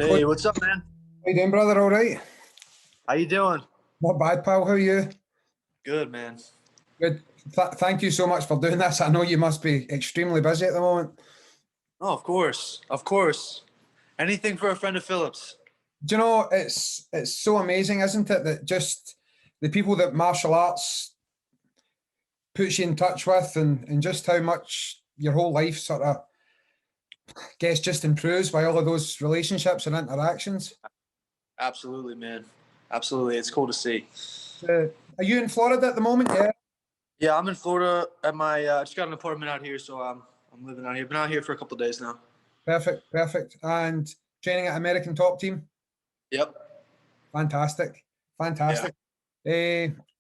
Hey, what's up, man? How you doing, brother? All right? How you doing? Not bad, pal. How are you? Good, man. Good. Thank you so much for doing this. I know you must be extremely busy at the moment. Oh, of course, of course. Anything for a friend of Phillips. Do you know, it's so amazing, isn't it, that just the people that martial arts puts you in touch with and just how much your whole life sort of gets just improves by all of those relationships and interactions. Absolutely, man. Absolutely, it's cool to see. Are you in Florida at the moment? Yeah. Yeah, I'm in Florida at my. I just got an apartment out here, so I'm living out here. Been out here for a couple of days now. Perfect, perfect. And training at American Top Team? Yep. Fantastic, Yeah. fantastic.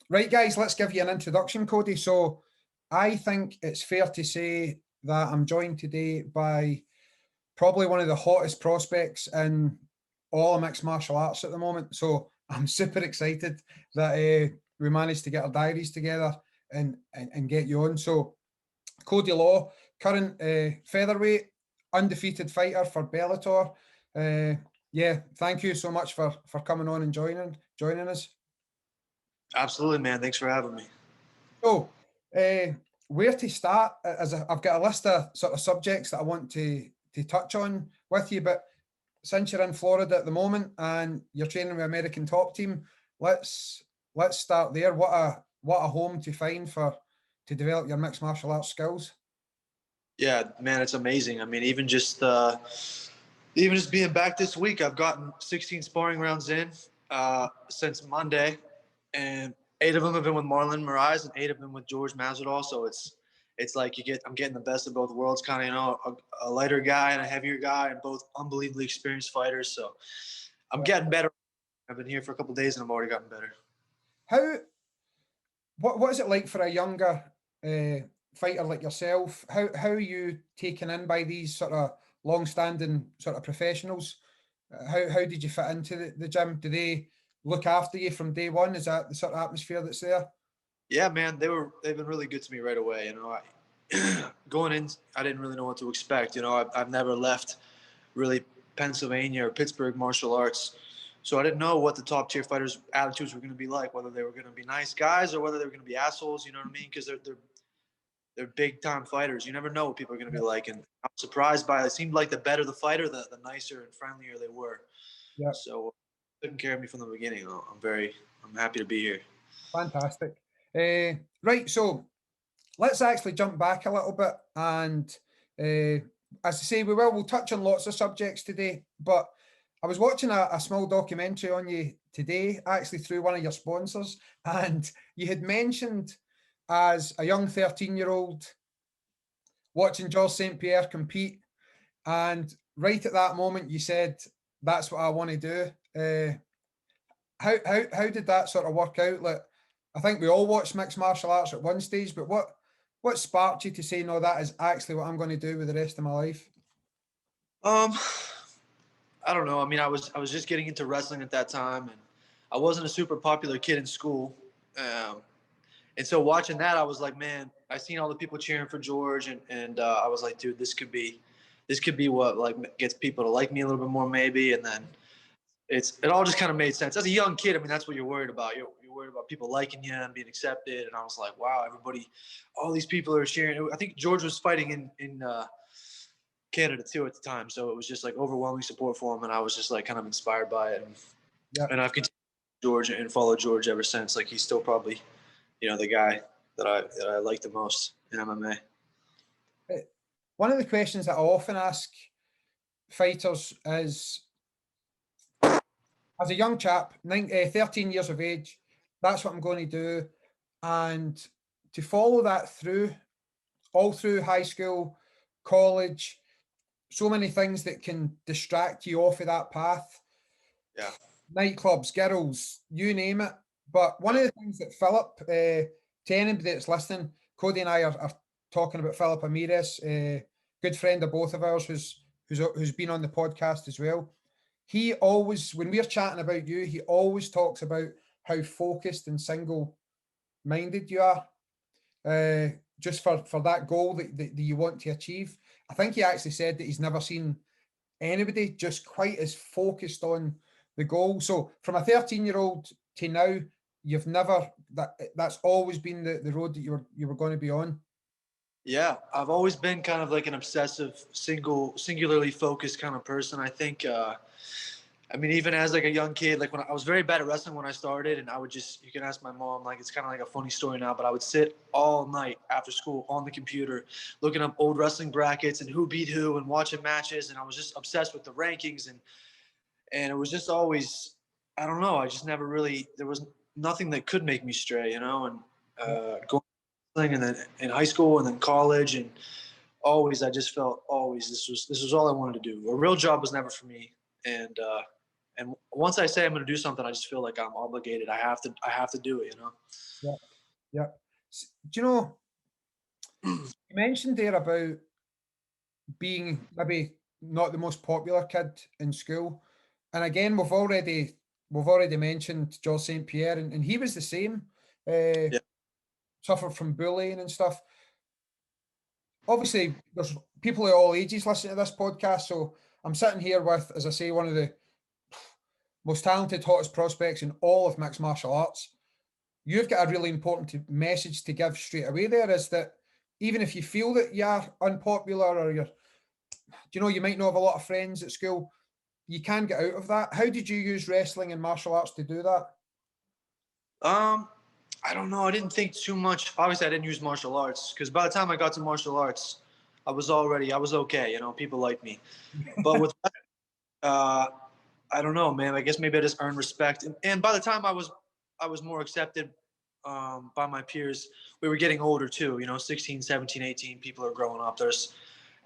Right, guys, let's give you an introduction, Cody. So I think it's fair to say that I'm joined today by probably one of the hottest prospects in all of mixed martial arts at the moment. So I'm super excited that we managed to get our diaries together and get you on. So Cody Law, current featherweight, undefeated fighter for Bellator. Yeah, thank you so much for coming on and joining us. Absolutely, man. Thanks for having me. So, where to start? As I've got a list of sort of subjects that I want to touch on with you, but since you're in Florida at the moment and you're training with American Top Team, let's start there. What a home to find to develop your mixed martial arts skills. Yeah, man, it's amazing. I mean, even just being back this week, I've gotten 16 sparring rounds in since Monday, and 8 of them have been with Marlon Moraes and 8 of them with George Masvidal. So it's like I'm getting the best of both worlds, kind of, a lighter guy and a heavier guy, and both unbelievably experienced fighters. So I'm getting better. I've been here for a couple of days and I'm already gotten better. What is it like for a younger fighter like yourself? How are you taken in by these sort of long-standing sort of professionals? How did you fit into the gym? Do they look after you from day one? Is that the sort of atmosphere that's there? Yeah, man, they've been really good to me right away. Going in, I didn't really know what to expect. I've never left really Pennsylvania or Pittsburgh martial arts, so I didn't know what the top tier fighters' attitudes were going to be like. Whether they were going to be nice guys or whether they were going to be assholes. You know what I mean? Because they're big time fighters. You never know what people are going to be like, and I'm surprised by it. It seemed like the better the fighter, the nicer and friendlier they were. Yeah. So taking care of me from the beginning. I'm happy to be here. Fantastic. Right, so let's actually jump back a little bit, and as I say, we'll touch on lots of subjects today, but I was watching a small documentary on you today, actually through one of your sponsors, and you had mentioned as a young 13-year-old watching George St. Pierre compete, and right at that moment you said, that's what I want to do. How did that sort of work out? Like, I think we all watched mixed martial arts at one stage, but what sparked you to say, no, that is actually what I'm going to do with the rest of my life? I don't know. I mean, I was just getting into wrestling at that time, and I wasn't a super popular kid in school. And so watching that, I was like, man, I seen all the people cheering for George, and I was like, dude, this could be what like gets people to like me a little bit more, maybe. And then it all just kind of made sense. As a young kid, I mean, that's what you're worried about. You're worried about people liking you and being accepted. And I was like, wow, all these people are cheering. I think George was fighting in Canada too at the time, so it was just like overwhelming support for him, and I was just like kind of inspired by it. And I've continued George and followed George ever since. Like, he's still probably, the guy that I like the most in MMA. One of the questions that I often ask fighters is, as a young chap, 13 years of age, that's what I'm going to do. And to follow that through, all through high school, college, so many things that can distract you off of that path. Yeah. Nightclubs, girls, you name it. But one of the things that Philip, to anybody that's listening, Cody and I are talking about Philip Amires, good friend of both of ours, who's been on the podcast as well. He always, when we're chatting about you, he always talks about how focused and single-minded you are, just for that goal that you want to achieve. I think he actually said that he's never seen anybody just quite as focused on the goal. So from a 13-year-old to now, you've never that's always been the road that you were going to be on. Yeah, I've always been kind of like an obsessive, singularly focused kind of person. I think, I mean, even as like a young kid, like when I was very bad at wrestling when I started, and I would just, you can ask my mom, like it's kind of like a funny story now, but I would sit all night after school on the computer, looking up old wrestling brackets and who beat who and watching matches, and I was just obsessed with the rankings, and it was just always, I don't know, I just never really, there was nothing that could make me stray, you know, and going and then in high school and then college and always I just felt always this was all I wanted to do. A real job was never for me. And once I say I'm going to do something, I just feel like I'm obligated. I have to do it, you know? Yeah. Yeah. Do you know, you mentioned there about being maybe not the most popular kid in school. And again, we've already mentioned George St. Pierre, and he was the same. Yeah. Suffered from bullying and stuff. Obviously, there's people of all ages listening to this podcast, so I'm sitting here with, as I say, one of the most talented, hottest prospects in all of mixed martial arts. You've got a really important message to give straight away there, is that even if you feel that you're unpopular or you might not have a lot of friends at school, you can get out of that. How did you use wrestling and martial arts to do that? I don't know. I didn't think too much. Obviously, I didn't use martial arts because by the time I got to martial arts, I was okay. You know, people liked me. But with I don't know, man. I guess maybe I just earned respect, and by the time I was more accepted by my peers. We were getting older too, you know, 16, 17, 18. People are growing up.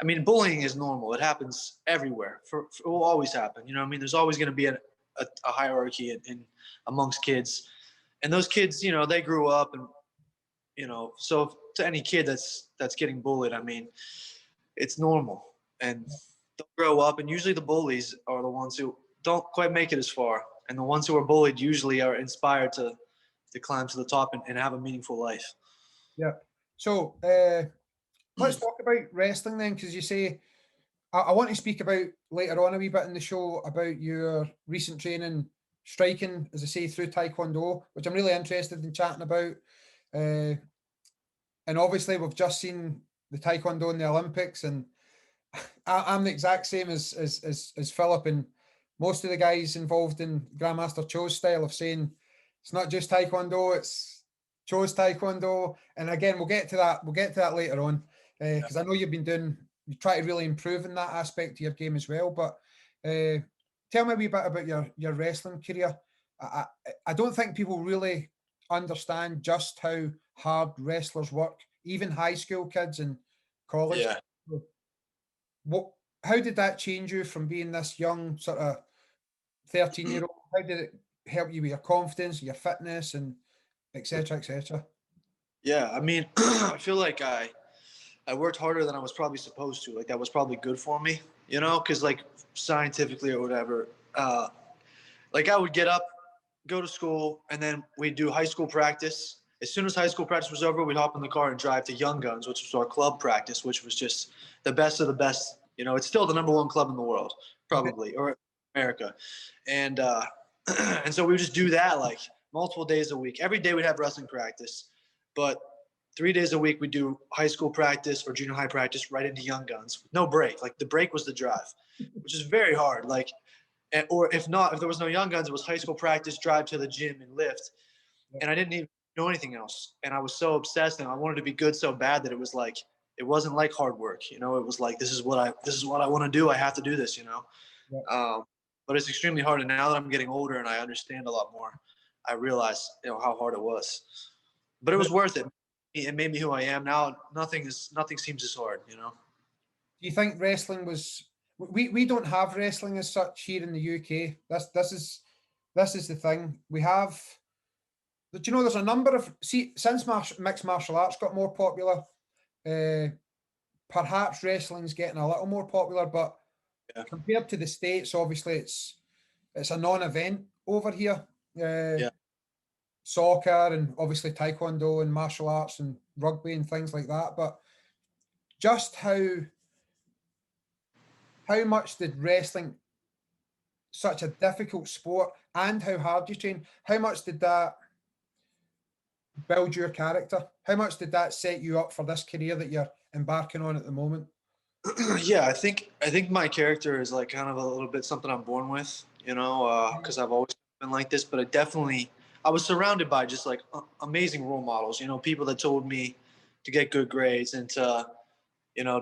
I mean, bullying is normal. It happens everywhere. It will always happen. You know what I mean? There's always going to be a hierarchy in amongst kids. And those kids, you know, they grew up and, you know, so to any kid that's getting bullied, I mean, it's normal. And they'll grow up, and usually the bullies are the ones who don't quite make it as far. And the ones who are bullied usually are inspired to climb to the top and have a meaningful life. Yeah. So let's talk about wrestling then, because you say, I want to speak about later on a wee bit in the show about your recent training, striking, as I say, through Taekwondo, which I'm really interested in chatting about. And obviously, we've just seen the Taekwondo in the Olympics, and I'm the exact same as Philip, and most of the guys involved in Grandmaster Cho's style of saying it's not just Taekwondo, it's Cho's Taekwondo. And again, we'll get to that later on, because I know you try to really improve in that aspect of your game as well. But tell me a wee bit about your wrestling career. I don't think people really understand just how hard wrestlers work, even high school kids and college. Yeah. How did that change you from being this young sort of 13-year-old? How did it help you with your confidence, your fitness, and et cetera, et cetera? Yeah, I mean, I feel like I worked harder than I was probably supposed to. Like that was probably good for me, you know, because like scientifically or whatever, like I would get up, go to school, and then we'd do high school practice. As soon as high school practice was over, we'd hop in the car and drive to Young Guns, which was our club practice, which was just the best of the best. You know, it's still the number one club in the world, probably, or America. And and so we would just do that like multiple days a week. Every day we'd have wrestling practice, but 3 days a week we do high school practice or junior high practice right into Young Guns. No break. Like the break was the drive, which is very hard. Like, or if not, if there was no Young Guns, it was high school practice, drive to the gym and lift. And I didn't even know anything else. And I was so obsessed and I wanted to be good so bad that it was like, it wasn't like hard work. You know, it was like, this is what I want to do. I have to do this, you know? Yeah. But it's extremely hard. And now that I'm getting older and I understand a lot more, I realize, you know, how hard it was, but it was worth it. It made me who I am now. Nothing seems as hard, you know? Do you think wrestling was, we don't have wrestling as such here in the UK. This is the thing. We have, but you know, there's a number of, since mixed martial arts got more popular, perhaps wrestling's getting a little more popular, but compared to the States, obviously it's a non-event over here. Soccer and obviously Taekwondo and martial arts and rugby and things like that. But just how how much did wrestling, such a difficult sport, and how hard you train, how much did that build your character? How much did that set you up for this career that you're embarking on at the moment? Yeah, I think my character is like kind of a little bit something I'm born with, because I've always been like this. But I was surrounded by just like amazing role models, people that told me to get good grades and to,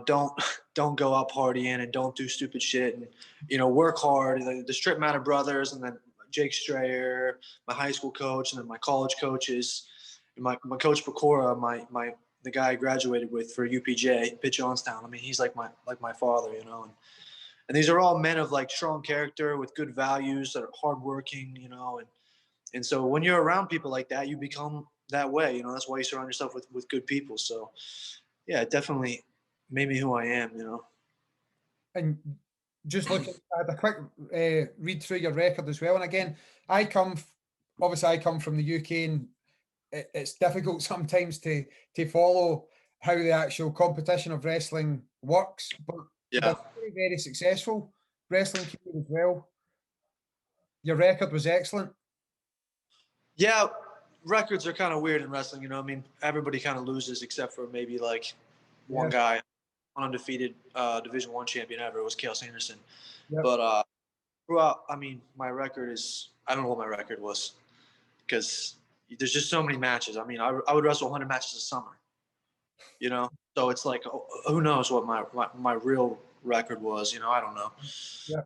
don't don't go out partying and don't do stupid shit and work hard. The Strip Matter brothers, and then Jake Strayer, my high school coach, and then my college coaches, and my coach Pecora, my the guy I graduated with for UPJ, Pitt Johnstown. I mean, he's like my father, and these are all men of like strong character with good values that are hardworking, and so when you're around people like that, you become that way, that's why you surround yourself with good people. So yeah, it definitely made me who I am. And just looking at a quick read through your record as well. And again, obviously I come from the UK, and it's difficult sometimes to follow how the actual competition of wrestling works. But Yeah. very, very successful wrestling career as well. Your record was excellent. Yeah, records are kind of weird in wrestling, I mean, everybody kind of loses except for maybe like one guy, undefeated Division I champion ever. It was Chaos Anderson. Yep. But throughout, I mean, my record is, I don't know what my record was because there's just so many matches. I mean, I would wrestle 100 matches a summer, so it's like, who knows what my real record was, I don't know. Yeah.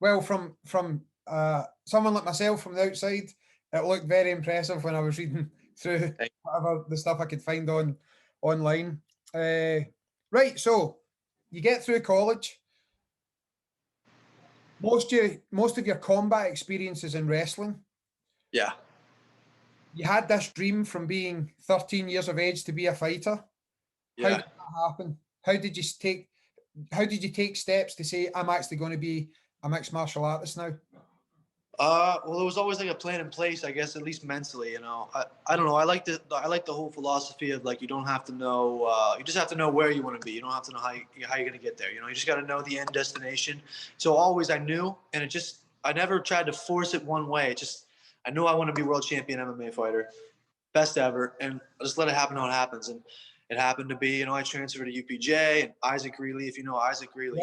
Well, from someone like myself from the outside, it looked very impressive when I was reading through whatever the stuff I could find online. Right, so you get through college. Most of your combat experiences in wrestling. Yeah. You had this dream from being 13 years of age to be a fighter. Yeah. How did that happen? How did you take steps to say, I'm actually going to be a mixed martial artist now? Well, it was always like a plan in place, I guess, at least mentally. I don't know. I like the whole philosophy of like you don't have to know. You just have to know where you want to be. You don't have to know how you're gonna get there. You just got to know the end destination. So always I knew, and I never tried to force it one way. I knew I want to be world champion MMA fighter, best ever, and I just let it happen how it happens. And it happened to be, I transferred to UPJ, and Isaac Greeley, if you know Isaac Greeley,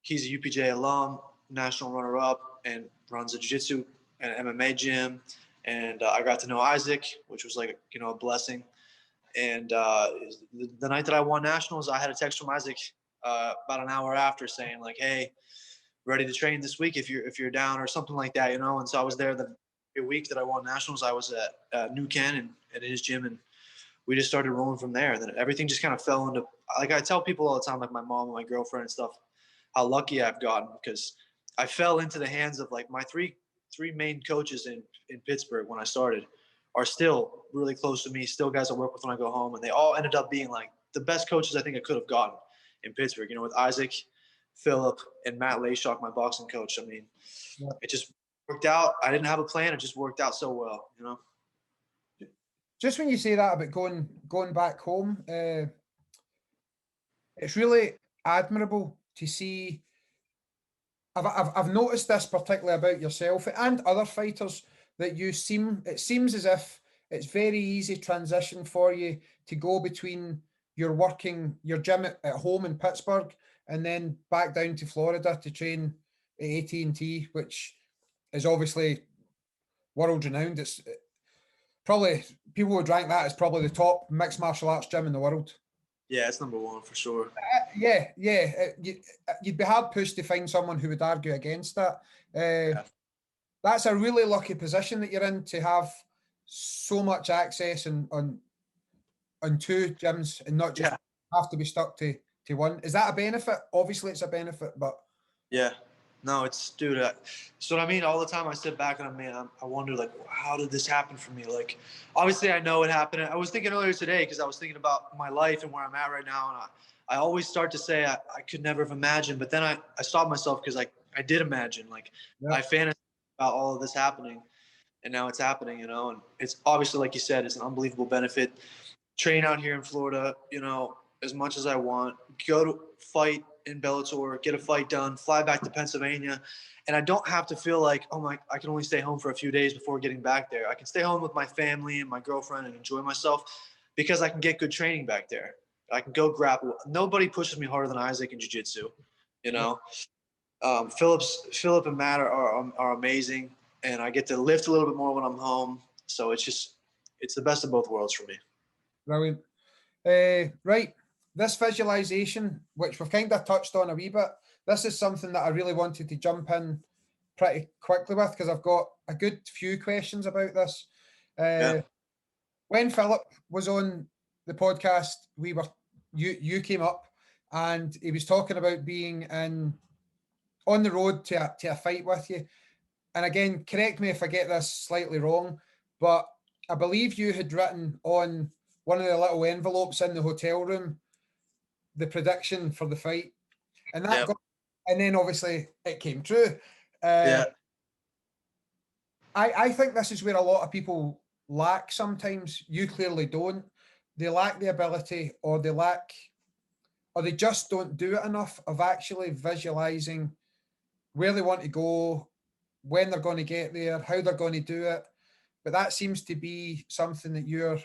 he's a UPJ alum, national runner-up, and runs a jiu-jitsu and MMA gym. And I got to know Isaac, which was like a blessing. And the night that I won nationals, I had a text from Isaac about an hour after saying like, "Hey, ready to train this week if you're down," or something like that, And so I was there the week that I won nationals. I was at New Ken and at his gym, and we just started rolling from there. And then everything just kind of fell into, like I tell people all the time, like my mom and my girlfriend and stuff, how lucky I've gotten because I fell into the hands of like my three main coaches in Pittsburgh when I started are still really close to me, still guys I work with when I go home. And they all ended up being like the best coaches I think I could have gotten in Pittsburgh, with Isaac, Philip, and Matt Layshock, my boxing coach. I mean, It just worked out. I didn't have a plan. It just worked out so well, Just when you say that about going back home, it's really admirable to see. I've noticed this particularly about yourself and other fighters that it seems as if it's very easy transition for you to go between your gym at home in Pittsburgh and then back down to Florida to train at AT&T, which is obviously world renowned. It's probably, people would rank that as probably the top mixed martial arts gym in the world. Yeah, it's number one for sure. You'd be hard pushed to find someone who would argue against that. That's a really lucky position that you're in, to have so much access on two gyms and not just have to be stuck to one. Is that a benefit? Obviously, it's a benefit, but yeah. No, dude, so what I mean, all the time I sit back and I wonder, like, how did this happen for me? Like, obviously I know it happened. I was thinking earlier today, because I was thinking about my life and where I'm at right now. And I always start to say I could never have imagined, but then I stopped myself because I did imagine, like, I fantasized about all of this happening, and now it's happening, and it's obviously, like you said, it's an unbelievable benefit. Train out here in Florida, as much as I want, go to fight in Bellator, get a fight done, fly back to Pennsylvania, and I don't have to feel like, oh my, I can only stay home for a few days before getting back there. I can stay home with my family and my girlfriend and enjoy myself because I can get good training back there. I can go grapple. Nobody pushes me harder than Isaac in jiu-jitsu, you know. Philip and Matt are amazing, and I get to lift a little bit more when I'm home. So it's the best of both worlds for me. Brilliant. Right, this visualization, which we've kind of touched on a wee bit, this is something that I really wanted to jump in pretty quickly with because I've got a good few questions about this. When Philip was on the podcast, you came up and he was talking about being on the road to a fight with you. And again, correct me if I get this slightly wrong, but I believe you had written on one of the little envelopes in the hotel room the prediction for the fight, and that and then obviously it came true. I think this is where a lot of people lack sometimes. You clearly don't. They lack the ability, or they just don't do it enough of actually visualizing where they want to go, when they're going to get there, how they're going to do it. But that seems to be something that you're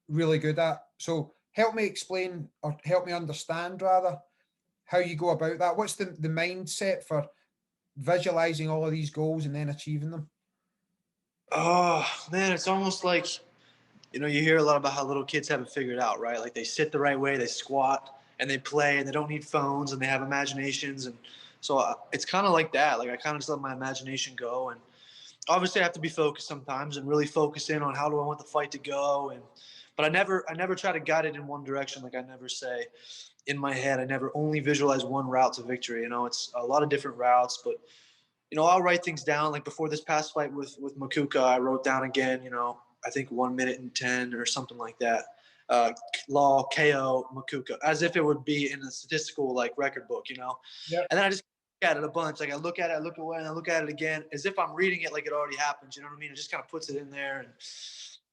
really good at. So help me explain, or help me understand rather, how you go about that. What's the mindset for visualizing all of these goals and then achieving them? Oh man, it's almost like, you hear a lot about how little kids have it figured out, right? Like they sit the right way, they squat, and they play, and they don't need phones, and they have imaginations. And so it's kind of like that. Like I kind of just let my imagination go. And obviously I have to be focused sometimes and really focus in on how do I want the fight to go. But I never try to guide it in one direction. Like I never say in my head, I never only visualize one route to victory. It's a lot of different routes, but I'll write things down. Like before this past fight with Makuka, I wrote down again, I think 1 minute and 10 or something like that. Law, KO, Makuka, as if it would be in a statistical like record book, Yep. And then I just look at it a bunch. Like I look at it, I look away, and I look at it again, as if I'm reading it like it already happens. You know what I mean? It just kind of puts it in there, and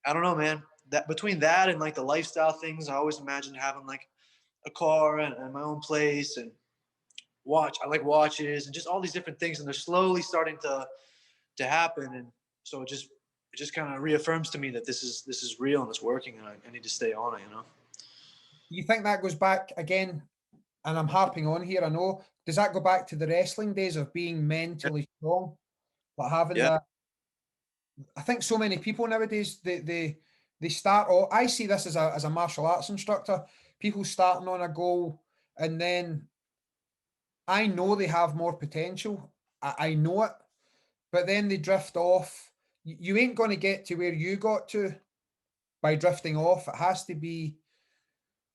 I don't know, man. That between that and like the lifestyle things, I always imagined having like a car and my own place and I like watches and just all these different things, and they're slowly starting to happen. And so it just kind of reaffirms to me that this is real and it's working, and I need to stay on it. Do you think that goes back again? And I'm harping on here, I know. Does that go back to the wrestling days of being mentally strong, like having that? I think so many people nowadays they start off. I see this as a martial arts instructor. People starting on a goal, and then I know they have more potential. I know it, but then they drift off. You ain't going to get to where you got to by drifting off. It has to be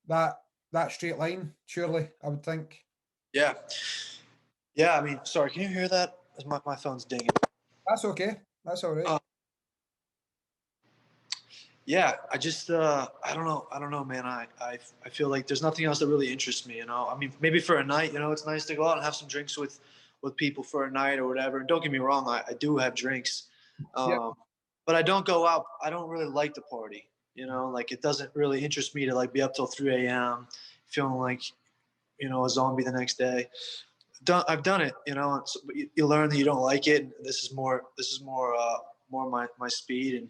that straight line, surely, I would think. Yeah. I mean, sorry, can you hear that? My phone's dinging. That's okay. That's all right. Yeah, I just I don't know, man. I feel like there's nothing else that really interests me. I mean, maybe for a night, it's nice to go out and have some drinks with people for a night or whatever. And don't get me wrong, I do have drinks, but I don't go out. I don't really like to party. Like it doesn't really interest me to like be up till 3 a.m. feeling like a zombie the next day. I've done it, so you learn that you don't like it. And this is more my speed. And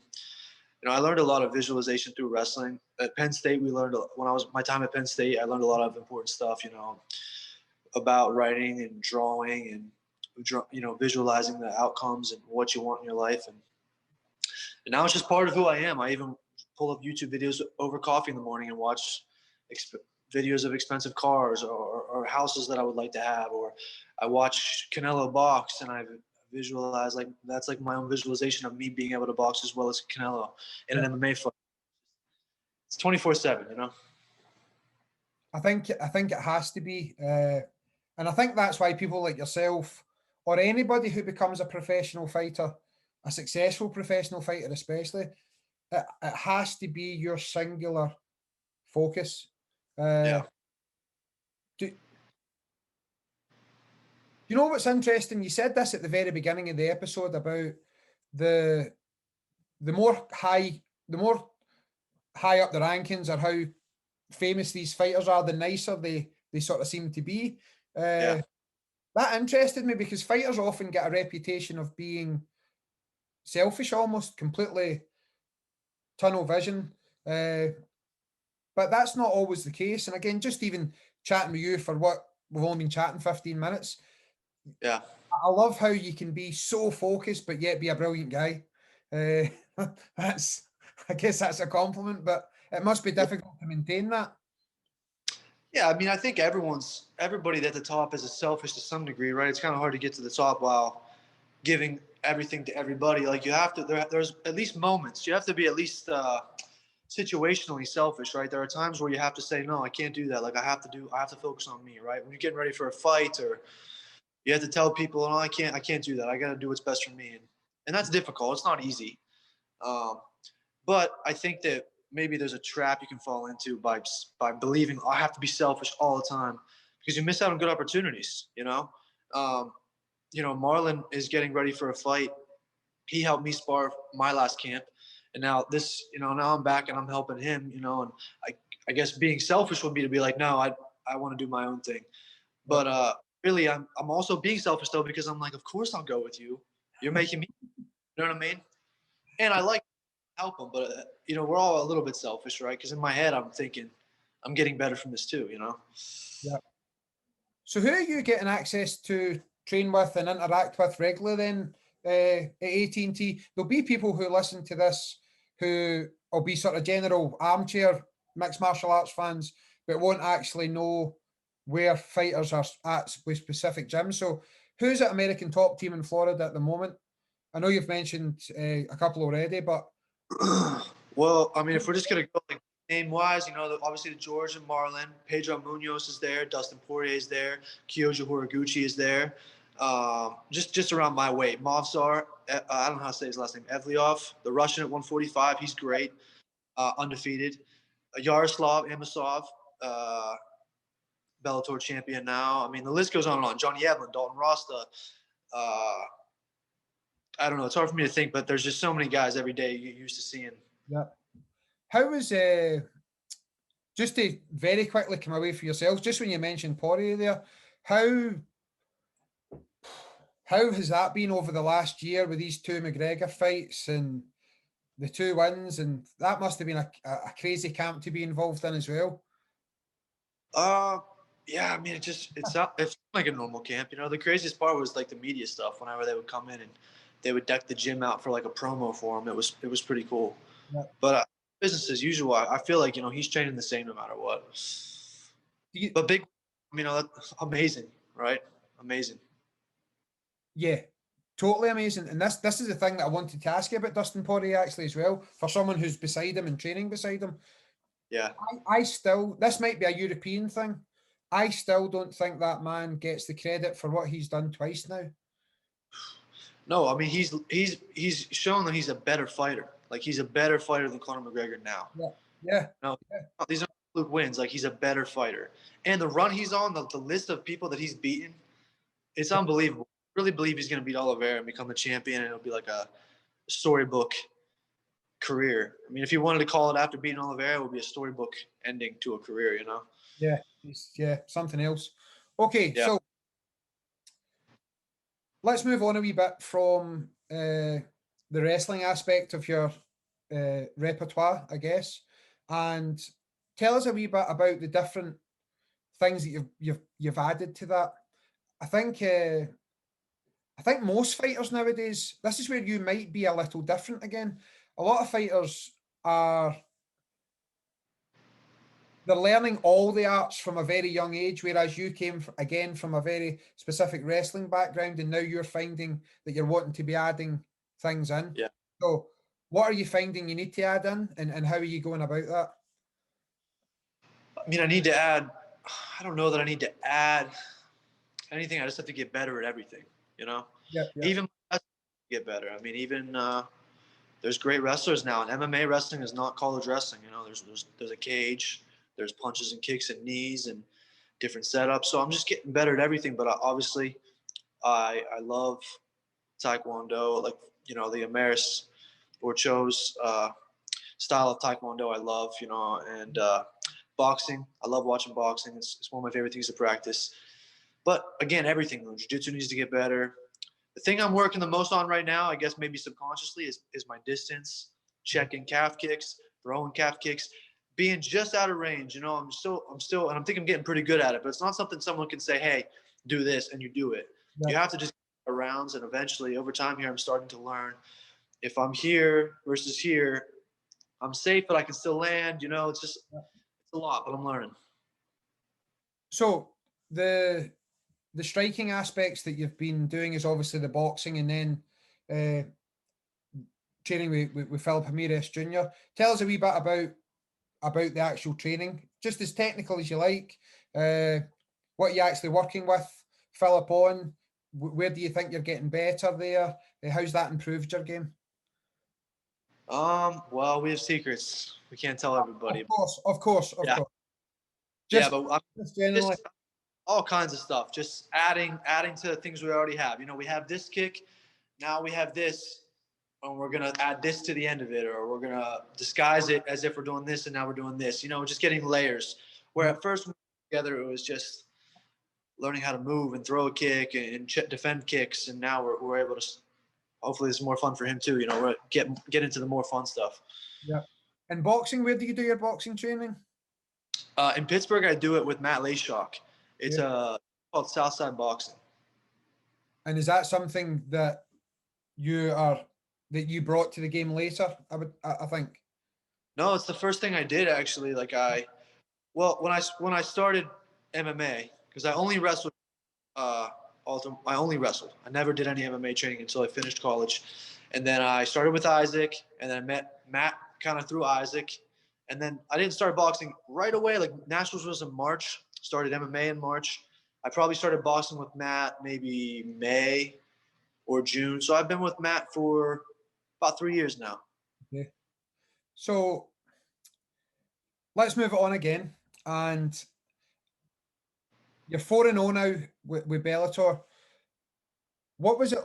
I learned a lot of visualization through wrestling. At Penn State, when I was my time at Penn State, I learned a lot of important stuff, about writing and drawing and visualizing the outcomes and what you want in your life. And now it's just part of who I am. I even pull up YouTube videos over coffee in the morning and watch videos of expensive cars or houses that I would like to have, or I watch Canelo box and I visualize like that's like my own visualization of me being able to box as well as Canelo in an MMA fight. It's 24/7, I think it has to be, and I think that's why people like yourself or anybody who becomes a professional fighter, a successful professional fighter especially, it has to be your singular focus. Do you know what's interesting? You said this at the very beginning of the episode about the more high up the rankings or how famous these fighters are, the nicer they they sort of seem to be. Yeah. That interested me because fighters often get a reputation of being selfish, almost completely tunnel vision. But that's not always the case. And again, just even chatting with you for what we've only been chatting 15 minutes. Yeah. I love how you can be so focused, but yet be a brilliant guy. That's, I guess that's a compliment, but it must be difficult to maintain that. Yeah, I mean, I think everybody at the top is selfish to some degree, right? It's kind of hard to get to the top while giving everything to everybody. Like you have to, there's at least moments. You have to be at least situationally selfish, right? There are times where you have to say, no, I can't do that. Like I have to focus on me, right? When you're getting ready for a fight, or you have to tell people, no, I can't do that. I got to do what's best for me, and that's difficult. It's not easy. But I think that maybe there's a trap you can fall into by believing, oh, I have to be selfish all the time, because you miss out on good opportunities. Marlon is getting ready for a fight. He helped me spar my last camp, and now now I'm back and I'm helping him. And I guess being selfish would be to be like, no, I want to do my own thing. But really, I'm also being selfish though, because I'm like, of course I'll go with you. You're making me. You know what I mean? And I like help them, but we're all a little bit selfish, right? Because in my head, I'm thinking, I'm getting better from this too. Yeah. So who are you getting access to train with and interact with regularly then at AT&T? There'll be people who listen to this who will be sort of general armchair mixed martial arts fans, but won't actually know where fighters are at with specific gyms. So who's at American Top Team in Florida at the moment? I know you've mentioned a couple already, but Well, I mean, if we're just gonna go like name wise, obviously the George and Marlon, Pedro Munoz is there, Dustin Poirier is there, Kyoji Horiguchi is there. Just around my weight, Movsar, I don't know how to say his last name, Evliov, the Russian at 145, he's great, undefeated. Yaroslav Amosov, Bellator champion now. I mean, the list goes on and on. Johnny Evlin, Dalton Rasta. I don't know. It's hard for me to think, but there's just so many guys every day you used to seeing. yeah. How was just to very quickly come away for yourselves, just when you mentioned Poirier there, how has that been over the last year with these two McGregor fights and the two wins? And that must have been a crazy camp to be involved in as well. Yeah, I mean, it's like a normal camp. The craziest part was like the media stuff. Whenever they would come in and they would deck the gym out for like a promo for him, it was pretty cool. Yeah. But business as usual. I feel like he's training the same no matter what. But big, that's amazing, right? Amazing. Yeah, totally amazing. And this is the thing that I wanted to ask you about Dustin Poirier actually as well, for someone who's beside him and training beside him. Yeah. I still, this might be a European thing. I still don't think that man gets the credit for what he's done twice now. No, I mean he's shown that he's a better fighter. Like he's a better fighter than Conor McGregor now. Yeah. Yeah. No, yeah. these aren't fluke wins. Like he's a better fighter, and the run he's on, the list of people that he's beaten, it's unbelievable. I really believe he's going to beat Oliveira and become the champion, and it'll be like a storybook career. I mean, if you wanted to call it after beating Oliveira, it would be a storybook ending to a career. Yeah, something else. Okay, yeah. So let's move on a wee bit from the wrestling aspect of your repertoire, I guess, and tell us a wee bit about the different things that you've added to that. I think most fighters nowadays, this is where you might be a little different again. A lot of fighters they're learning all the arts from a very young age, whereas you came again from a very specific wrestling background, and now you're finding that you're wanting to be adding things in. Yeah. So what are you finding you need to add in, and how are you going about that? I mean, I don't know that I need to add anything. I just have to get better at everything, Yeah. Even get better. I mean, even there's great wrestlers now, and MMA wrestling is not college wrestling. There's a cage, there's punches and kicks and knees and different setups. So I'm just getting better at everything. But obviously, I love Taekwondo, like the Amaris or Cho's style of Taekwondo. I love, and boxing. I love watching boxing. It's one of my favorite things to practice. But again, everything. Jiu-jitsu needs to get better. The thing I'm working the most on right now, I guess maybe subconsciously, is my distance, checking calf kicks, throwing calf kicks, being just out of range. You know, I'm still, and I think I'm getting pretty good at it. But it's not something someone can say, "Hey, do this," and you do it. Yeah. You have to just get rounds, and eventually, over time, here I'm starting to learn if I'm here versus here, I'm safe, but I can still land. You know, it's a lot, but I'm learning. So the striking aspects that you've been doing is obviously the boxing, and then training with Philip Ramirez Jr. Tell us a wee bit about the actual training, just as technical as you like. What you're actually working with Philip on. Where do you think you're getting better there? How's that improved your game? Well, we have secrets. We can't tell everybody. Of course. Yeah. Just, yeah, but just generally. just all kinds of stuff. Just adding to the things we already have. You know, we have this kick. Now we have this, and we're gonna add this to the end of it, or we're gonna disguise it as if we're doing this, and now we're doing this. You know, just getting layers. Where at first together it was just learning how to move and throw a kick and defend kicks, and now we're able to. Hopefully, it's more fun for him too. You know, get into the more fun stuff. Yeah. And boxing, where do you do your boxing training? In Pittsburgh, I do it with Matt Layshock. It's called Southside Boxing. And is that something that you brought to the game later? I think. No, it's the first thing I did actually. When I started MMA, because I only wrestled. I only wrestled. I never did any MMA training until I finished college, and then I started with Isaac, and then I met Matt kind of through Isaac, and then I didn't start boxing right away. Like Nationals was in March. Started MMA in March. I probably started boxing with Matt maybe May or June. So I've been with Matt for about 3 years now. Okay. So let's move it on again. And you're 4-0 now with Bellator. What was it?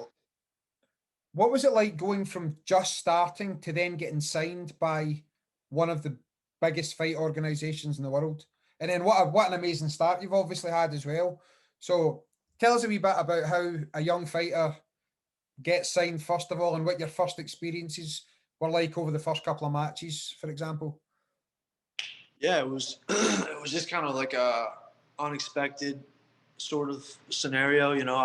What was it like going from just starting to then getting signed by one of the biggest fight organizations in the world? And then what an amazing start you've obviously had as well. So tell us a wee bit about how a young fighter gets signed first of all, and what your first experiences were like over the first couple of matches, for example. Yeah, it was it was just kind of like a unexpected sort of scenario. You know,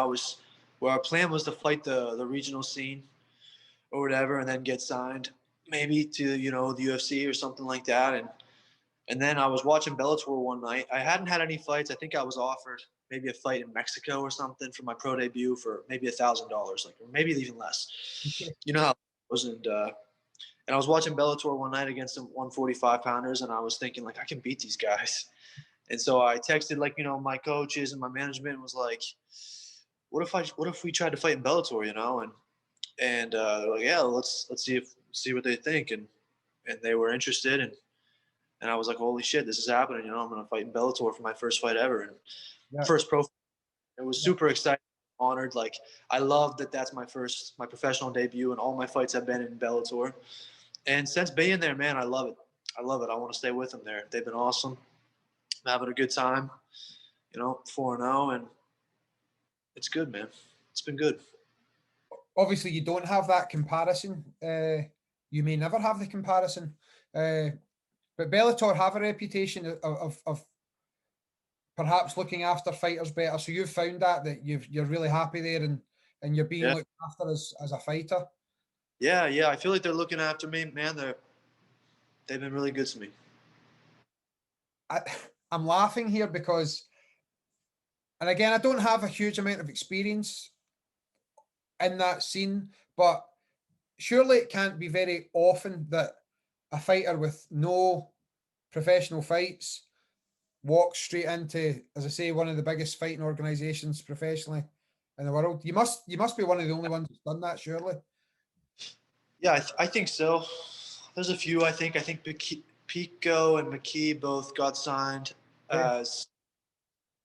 our plan was to fight the regional scene or whatever, and then get signed maybe to the UFC or something like that. And then I was watching Bellator one night. I hadn't had any fights. I think I was offered maybe a fight in Mexico or something for my pro debut for maybe $1,000, like, or maybe even less. You know how it was. And I was watching Bellator one night against some 145 pounders, and I was thinking, like, I can beat these guys. And so I texted, like, my coaches and my management, and was like, what if we tried to fight in Bellator, and they're like, yeah, let's see what they think, and they were interested, and I was like, holy shit, this is happening. I'm gonna fight in Bellator for my first fight ever, and first pro. It was super exciting, honored. Like, I love that that's my professional debut, and all my fights have been in Bellator. And since being there, man, I love it. I want to stay with them there. They've been awesome. I'm having a good time. 4-0, and it's good, man. It's been good. Obviously, you don't have that comparison. You may never have the comparison. But Bellator have a reputation of perhaps looking after fighters better. So you've found that you're really happy there, and you're being looked after as a fighter. Yeah. I feel like they're looking after me, man. They've been really good to me. I'm laughing here because, and again, I don't have a huge amount of experience in that scene, but surely it can't be very often that a fighter with no professional fights walks straight into, as I say, one of the biggest fighting organizations professionally in the world. You must be one of the only ones that's done that, surely. Yeah, I think so. There's a few. I think Pico and McKee both got signed as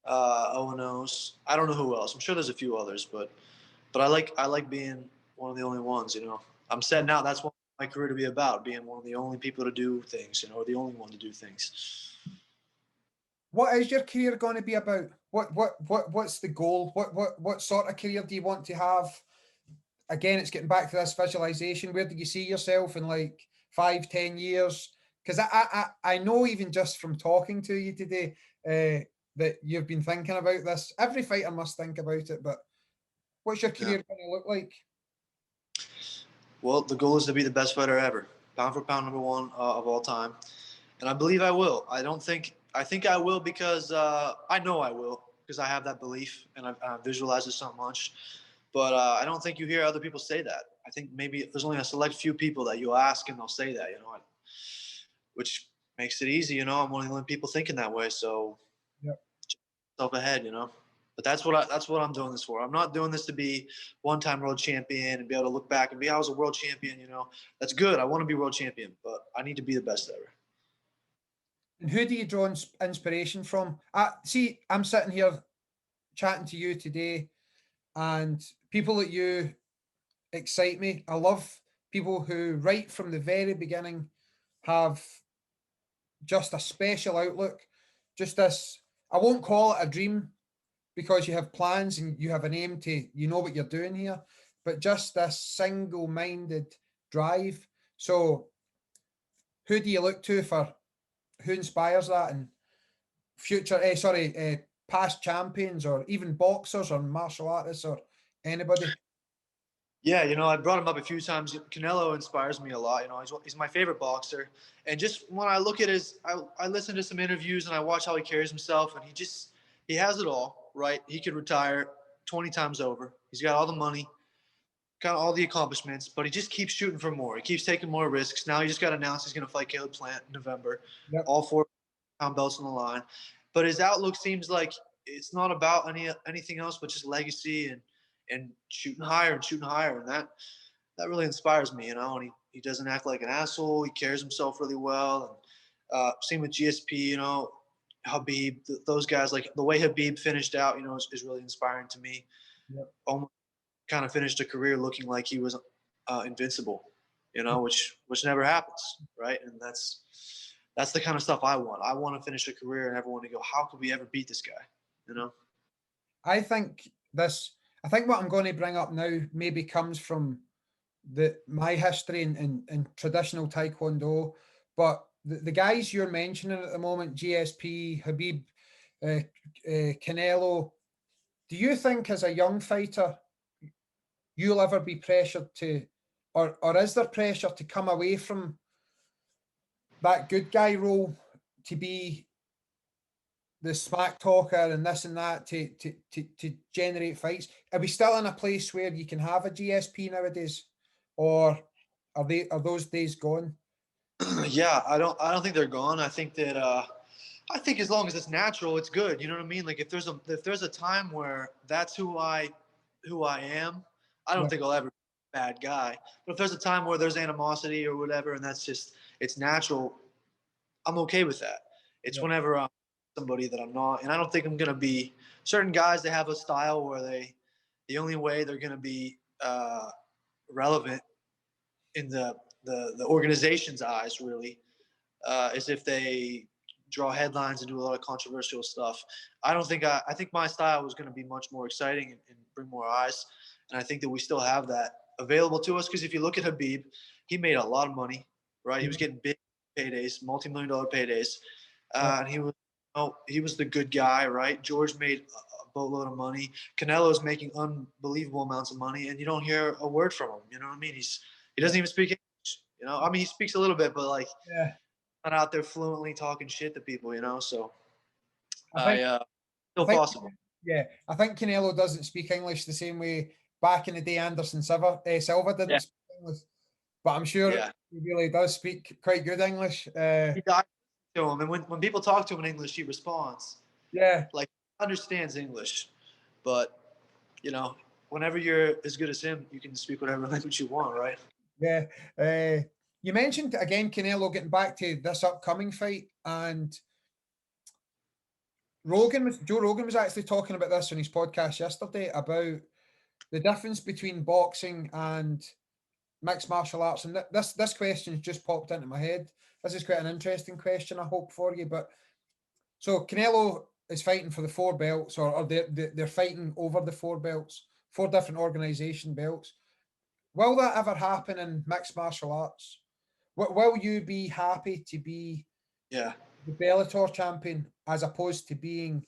O&Os. I don't know who else. I'm sure there's a few others, but I like being one of the only ones. I'm setting out. That's what my career to be about, being one of the only people to do things, or the only one to do things. what is your career going to be about? What's the goal? What sort of career do you want to have? Again, it's getting back to this visualization. Where do you see yourself in like 5, 10 years? Because I know even just from talking to you today that you've been thinking about this. Every fighter must think about it, but what's your career going to look like? Well, the goal is to be the best fighter ever, pound for pound #1 of all time, and I believe I will. I think I will because I know I will because I have that belief and I've visualized it so much. But I don't think you hear other people say that. I think maybe there's only a select few people that you'll ask and they'll say that, which makes it easy. I'm one of the only people thinking that way. So, Yep. Self ahead. But that's what I'm doing this for. I'm not doing this to be one-time world champion and be able to look back and be, I was a world champion. That's good. I want to be world champion, but I need to be the best ever. And who do you draw inspiration from? See, I'm sitting here chatting to you today, and people like you excite me. I love people who, right from the very beginning, have just a special outlook. Just this, I won't call it a dream because you have plans and you have an aim to, you know what you're doing here, but just this single minded drive. So, who do you look to for who inspires that? And future, past champions or even boxers or martial artists or anybody? Yeah, I brought him up a few times. Canelo inspires me a lot. He's my favorite boxer. And just when I look at I listen to some interviews and I watch how he carries himself, and he has it all, right? He could retire 20 times over. He's got all the money, got all the accomplishments, but he just keeps shooting for more. He keeps taking more risks. Now he just got announced he's going to fight Caleb Plant in November. Yep. All 4-pound belts on the line. But his outlook seems like it's not about anything else but just legacy and shooting higher and shooting higher. And that really inspires me, and he doesn't act like an asshole. He carries himself really well. And same with GSP, Habib, those guys, like the way Habib finished out, is really inspiring to me. Yep. Almost kind of finished a career looking like he was invincible, which never happens, right? And that's the kind of stuff I want. I want to finish a career and everyone to go, how could we ever beat this guy? I think what I'm going to bring up now maybe comes from my history in traditional Taekwondo, but the guys you're mentioning at the moment, GSP, Habib, Canelo, do you think as a young fighter you'll ever be pressured to, or is there pressure to come away from that good guy role to be the smack talker and this and that to generate fights? Are we still in a place where you can have a GSP nowadays, or are those days gone? Yeah, I don't think they're gone. I think that I think as long as it's natural, it's good. You know what I mean? Like if there's a time where that's who I am, I don't think I'll ever be a bad guy. But if there's a time where there's animosity or whatever, and that's just it's natural, I'm okay with that. It's whenever I'm somebody that I'm not, and I don't think I'm gonna be certain guys. They have a style where the only way they're gonna be relevant in the organization's eyes really is if they draw headlines and do a lot of controversial stuff. I think my style was going to be much more exciting and bring more eyes, and I think that we still have that available to us because if you look at Habib, he made a lot of money, right? He was getting big paydays, multi-million-dollar paydays, and he was the good guy, right? George made a boatload of money. Canelo's making unbelievable amounts of money, and you don't hear a word from him. You know what I mean? He doesn't even speak English. I mean, he speaks a little bit, but like, not out there fluently talking shit to people. So still possible. Yeah, I think Canelo doesn't speak English the same way back in the day Anderson Silva didn't speak English, but I'm sure he really does speak quite good English. He died to him, and when people talk to him in English, he responds. Yeah, like understands English, but whenever you're as good as him, you can speak whatever language you want, right? Yeah. You mentioned again Canelo, getting back to this upcoming fight, and Joe Rogan was actually talking about this on his podcast yesterday about the difference between boxing and mixed martial arts. And this question just popped into my head. This is quite an interesting question, I hope, for you. But So Canelo is fighting for the 4 belts, or they're fighting over the 4 belts, 4 different organization belts. Will that ever happen in mixed martial arts? Will you be happy to be Yeah. the Bellator champion as opposed to being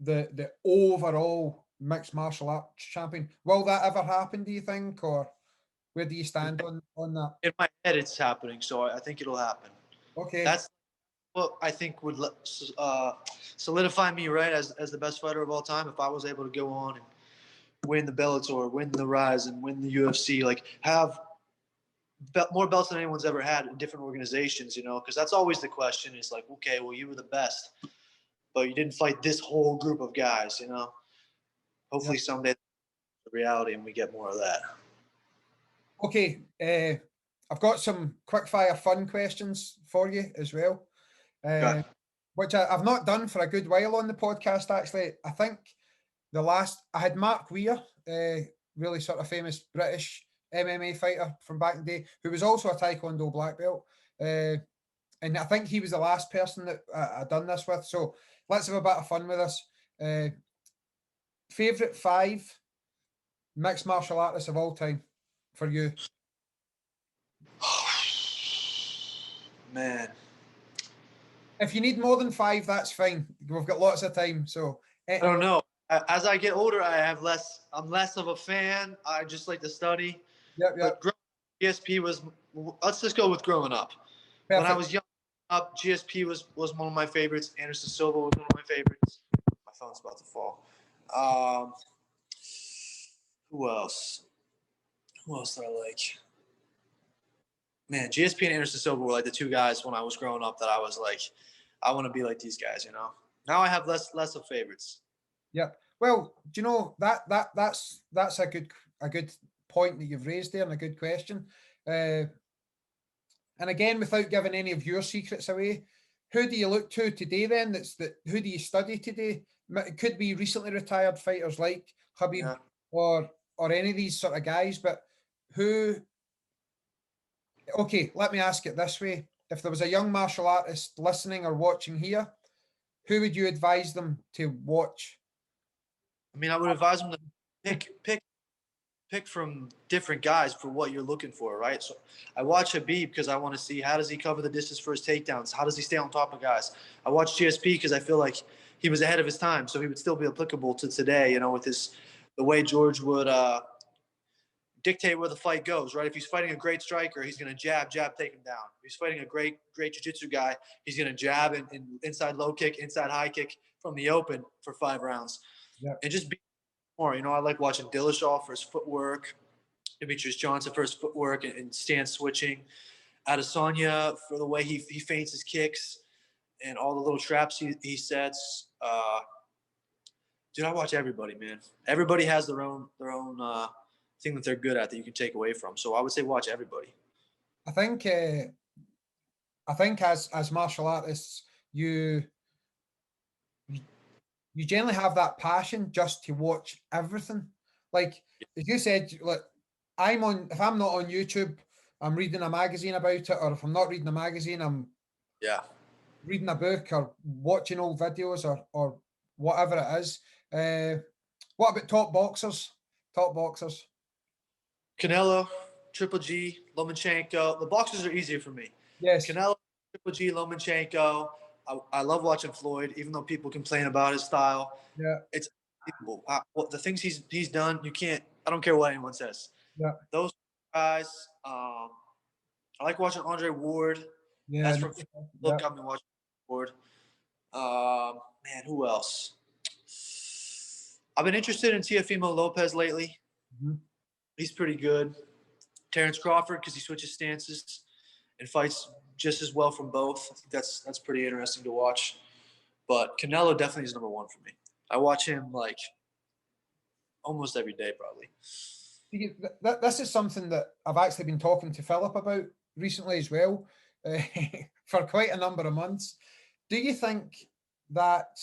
the overall mixed martial arts champion? Will that ever happen, do you think, or where do you stand on that? In my head, it's happening, so I think it'll happen. Okay. That's what I think would solidify me, right, as the best fighter of all time. If I was able to go on and win the Bellator, win the Rise, and win the UFC, like have more belts than anyone's ever had in different organizations, because that's always the question. Is like, okay, well, you were the best, but you didn't fight this whole group of guys, Hopefully someday the reality and we get more of that. Okay, I've got some quick fire fun questions for you as well, which I've not done for a good while on the podcast. Actually, I think I had Mark Weir, really sort of famous British MMA fighter from back in the day, who was also a Taekwondo black belt, and I think he was the last person that I done this with. So let's have a bit of fun with this. Favorite 5 mixed martial artists of all time for you? Man, if you need more than 5, that's fine. We've got lots of time. So I don't know. As I get older, I'm less of a fan. I just like to study. Yep. But GSP was. Let's just go with growing up. Perfect. When I was young up, GSP was one of my favorites. Anderson Silva was one of my favorites. My phone's about to fall. Who else? Who else did I like? Man, GSP and Anderson Silva were like the 2 guys when I was growing up that I was like, I want to be like these guys, Now I have less of favorites. Yeah. Well, do you know that's a good point that you've raised there, and a good question. And again, without giving any of your secrets away, who do you look to today then? Who do you study today? It could be recently retired fighters like Khabib or any of these sort of guys, but who? Okay, let me ask it this way. If there was a young martial artist listening or watching here, who would you advise them to watch? I mean, I would advise them to pick from different guys for what you're looking for, right? So I watch Khabib because I want to see how does he cover the distance for his takedowns? How does he stay on top of guys? I watch GSP because I feel like he was ahead of his time, so he would still be applicable to today, with the way George would dictate where the fight goes, right? If he's fighting a great striker, he's going to jab, take him down. If he's fighting a great jiu-jitsu guy, he's going to jab and inside low kick, inside high kick from the open for 5 rounds. Yep. And just be more. I like watching Dillashaw for his footwork, Demetrius Johnson for his footwork and stance switching, Adesanya for the way he feints his kicks and all the little traps he sets. Dude, I watch everybody, man. Everybody has their own thing that they're good at that you can take away from. So I would say watch everybody. I think as martial artists, you generally have that passion just to watch everything. Like as you said, like if I'm not on YouTube, I'm reading a magazine about it, or if I'm not reading a magazine, I'm reading a book or watching old videos or whatever it is. What about top boxers? Canelo, Triple G, Lomachenko. The boxers are easier for me. Yes. Canelo, Triple G, Lomachenko. I love watching Floyd, even though people complain about his style. Yeah. It's the things he's done. I don't care what anyone says. Yeah. Those guys. I like watching Andre Ward. Yeah. That's from look. I've been watching Ward. Man, who else? I've been interested in Teofimo Lopez lately. Mm-hmm. He's pretty good. Terrence Crawford because he switches stances and fights just as well from both. I think that's pretty interesting to watch. But Canelo definitely is number 1 for me. I watch him like almost every day, probably. This is something that I've actually been talking to Philip about recently as well, for quite a number of months. Do you think that,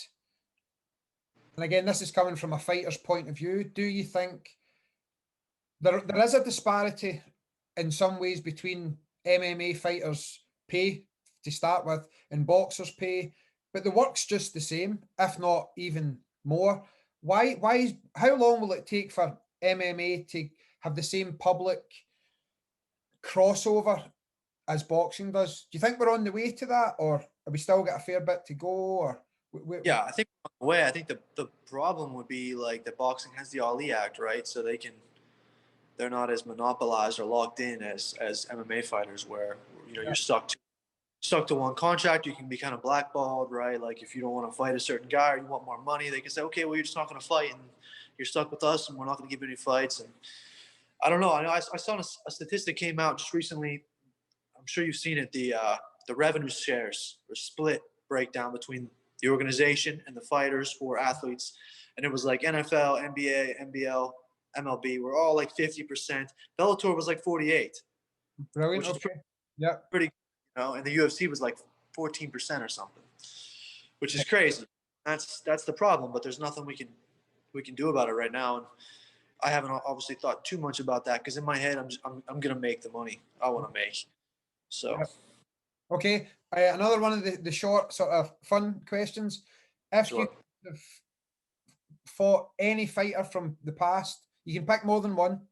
and again, this is coming from a fighter's point of view, do you think there is a disparity in some ways between MMA fighters' pay to start with and boxers' pay? but the work's just the same, if not even more. How long will it take for MMA to have the same public crossover as boxing does? Do you think we're on the way to that, or have we still got a fair bit to go? Or Yeah, I think on the way. I think the problem would be like that boxing has the Ali Act, right? So they're not as monopolized or locked in as MMA fighters, where you're stuck to one contract. You can be kind of blackballed, right? Like if you don't want to fight a certain guy or you want more money, they can say, okay, well, you're just not going to fight, and you're stuck with us, and we're not going to give you any fights. And I don't know. I know I saw a statistic came out just recently. I'm sure you've seen it. The revenue shares or split breakdown between the organization and the fighters for athletes, and it was like NFL, NBA, NBL, MLB were all like 50%. Bellator was like 48, brilliant. which is Okay. Yeah. pretty, and the UFC was like 14% or something, which is crazy. That's the problem. But there's nothing we can do about it right now. And I haven't obviously thought too much about that because in my head I'm gonna make the money I want to make. So. Yeah. Okay. Another one of the short sort of fun questions. If you Sure. could have fought any fighter from the past, you can pick more than one.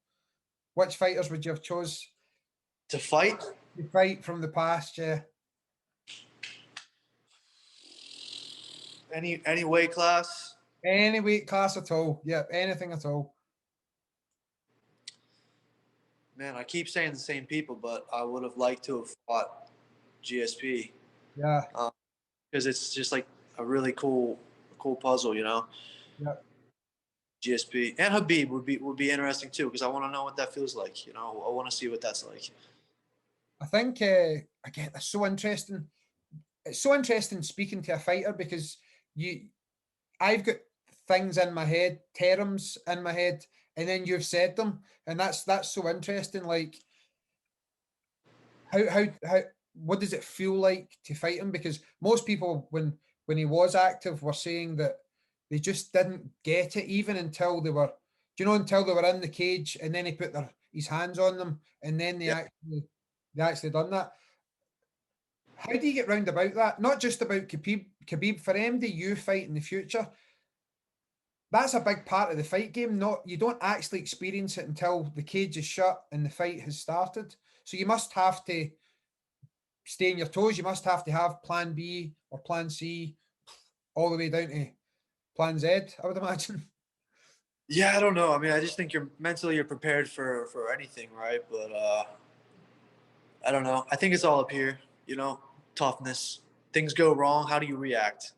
Which fighters would you have chose To fight? to fight from the past? Yeah. Any weight class? Any weight class at all. Yeah, anything at all. Man, I keep saying the same people, but I would have liked to have fought GSP Yeah. because it's just like a really cool puzzle, Yeah. GSP and Habib would be interesting too because I want to know what that feels like. I want to see what that's like. I think again, it's so interesting. It's so interesting speaking to a fighter because I've got things in my head, terms in my head, and then you've said them, and that's so interesting. Like, how what does it feel like to fight him? Because most people, when he was active, were saying that they just didn't get it, even until they were, until they were in the cage, and then he put his hands on them, and then Yeah. they actually done that. How do you get round about that? Not just about Khabib, for MD you fight in the future. That's a big part of the fight game. Not you don't actually experience it until the cage is shut and the fight has started. So you must have to stay on your toes. You must have to have plan B or plan C all the way down to plan Z, I would imagine. Yeah, I don't know. I mean, I just think you're prepared for anything, right? But I don't know. I think it's all up here, toughness. Things go wrong. How do you react?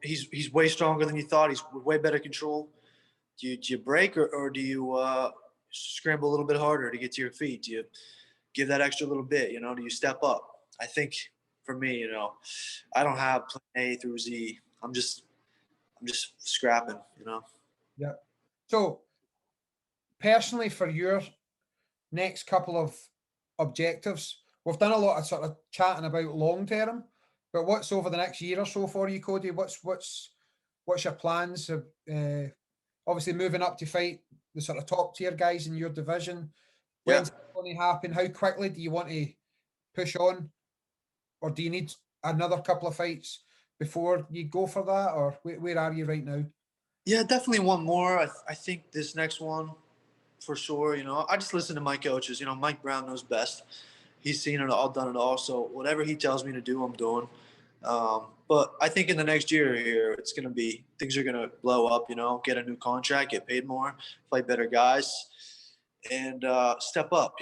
He's way stronger than you thought. He's way better control. Do you break or do you scramble a little bit harder to get to your feet? Do you give that extra little bit? Do you step up? I think for me, I don't have plan A through Z. I'm just scrapping. Yeah. So personally, for your next couple of objectives, we've done a lot of sort of chatting about long term, but what's over the next year or so for you, Cody? What's your plans? Obviously, moving up to fight the sort of top tier guys in your division. Yeah. When's it going to happen? How quickly do you want to push on, or do you need another couple of fights before you go for that, or where are you right now? Yeah, definitely one more. I think this next one for sure. I just listen to my coaches. Mike Brown knows best. He's seen it all, done it all. So whatever he tells me to do, I'm doing. But I think in the next year here, it's going to be things are going to blow up. Get a new contract, get paid more, fight better guys, and step up.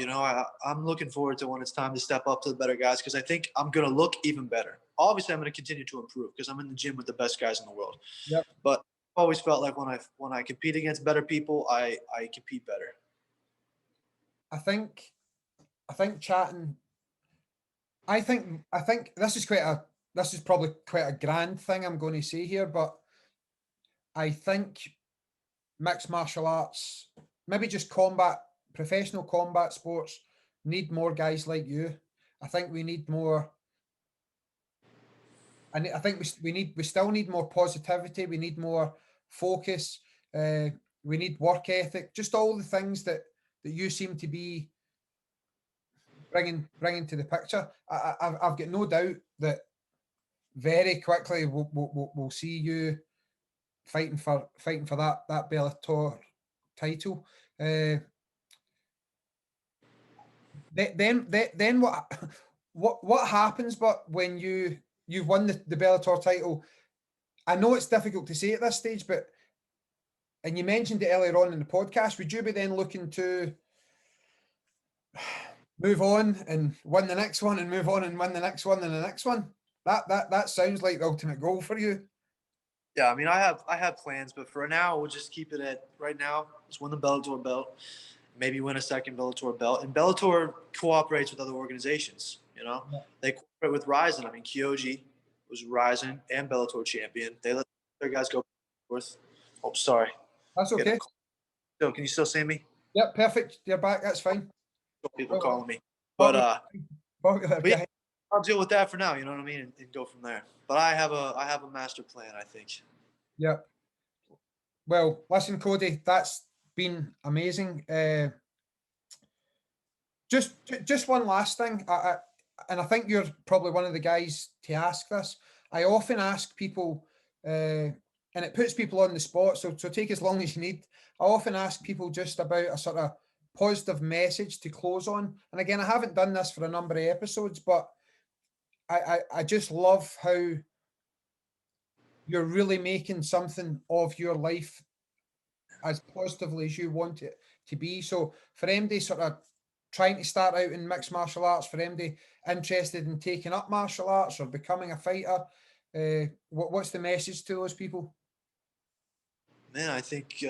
I'm looking forward to when it's time to step up to the better guys because I think I'm going to look even better. Obviously, I'm going to continue to improve because I'm in the gym with the best guys in the world. Yep. But I've always felt like when I compete against better people, I compete better. I think chatting. I think this is probably quite a grand thing I'm going to say here, but I think mixed martial arts, maybe just professional combat sports, need more guys like you. I think we need more. And I think we still need more positivity. We need more focus. We need work ethic. Just all the things that you seem to be bringing to the picture. I've got no doubt that very quickly we'll see you fighting for that Bellator title. Then what happens? But when you've won the Bellator title, I know it's difficult to say at this stage, but and you mentioned it earlier on in the podcast, would you be then looking to move on and win the next one and move on and win the next one and the next one? That sounds like the ultimate goal for you. Yeah, I mean, I have plans, but for now, we'll just keep it at right now. Let's win the Bellator belt, maybe win a second Bellator belt. And Bellator cooperates with other organizations. You know, they cooperate with Ryzen. I mean, Kyoji was Ryzen and Bellator champion. They let their guys go forth. Oh, sorry. That's okay. So, can you still see me? Yep, perfect. You're back. That's fine. People calling me, but yeah, I'll deal with that for now. You know what I mean, and go from there. But I have a master plan, I think. Yep. Well, listen, Cody, that's been amazing. Just one last thing, and I think you're probably one of the guys to ask this. I often ask people, and it puts people on the spot, so take as long as you need. I often ask people just about a sort of positive message to close on. And again, I haven't done this for a number of episodes, but I just love how you're really making something of your life as positively as you want it to be. So for MD sort of trying to start out in mixed martial arts, for MD interested in taking up martial arts or becoming a fighter, what's the message to those people? Man, I think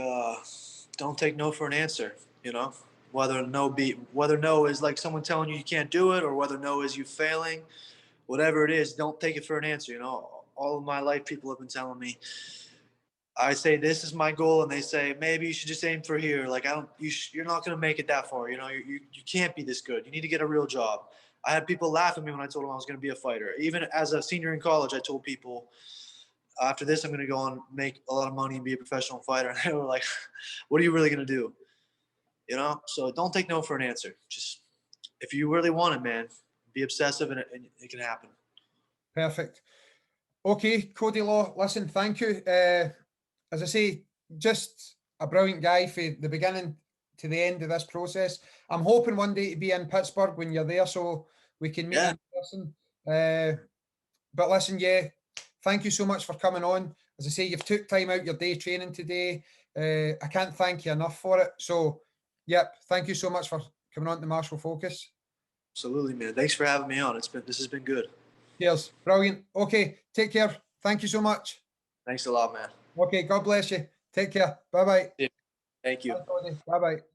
don't take no for an answer. You know, whether no is like someone telling you can't do it, or whether no is you failing, whatever it is, don't take it for an answer. You know, all of my life, people have been telling me, I say this is my goal, and they say maybe you should just aim for here. Like you're not going to make it that far. You know, you can't be this good. You need to get a real job. I had people laugh at me when I told them I was going to be a fighter. Even as a senior in college, I told people, after this, I'm going to go and make a lot of money and be a professional fighter. And they were like, what are you really going to do? You know, so don't take no for an answer. Just if you really want it, man, be obsessive, and it can happen. Perfect. Okay, Cody Law, listen, thank you. As I say, just a brilliant guy from the beginning to the end of this process. I'm hoping one day to be in Pittsburgh when you're there so we can meet in person. But listen, yeah, thank you so much for coming on. As I say, you've took time out your day training today. I can't thank you enough for it. So, yep, thank you so much for coming on to Martial Focus. Absolutely, man. Thanks for having me on. This has been good. Cheers. Brilliant. Okay, take care. Thank you so much. Thanks a lot, man. Okay, God bless you. Take care. Bye-bye. Yeah. Thank you. Bye-bye.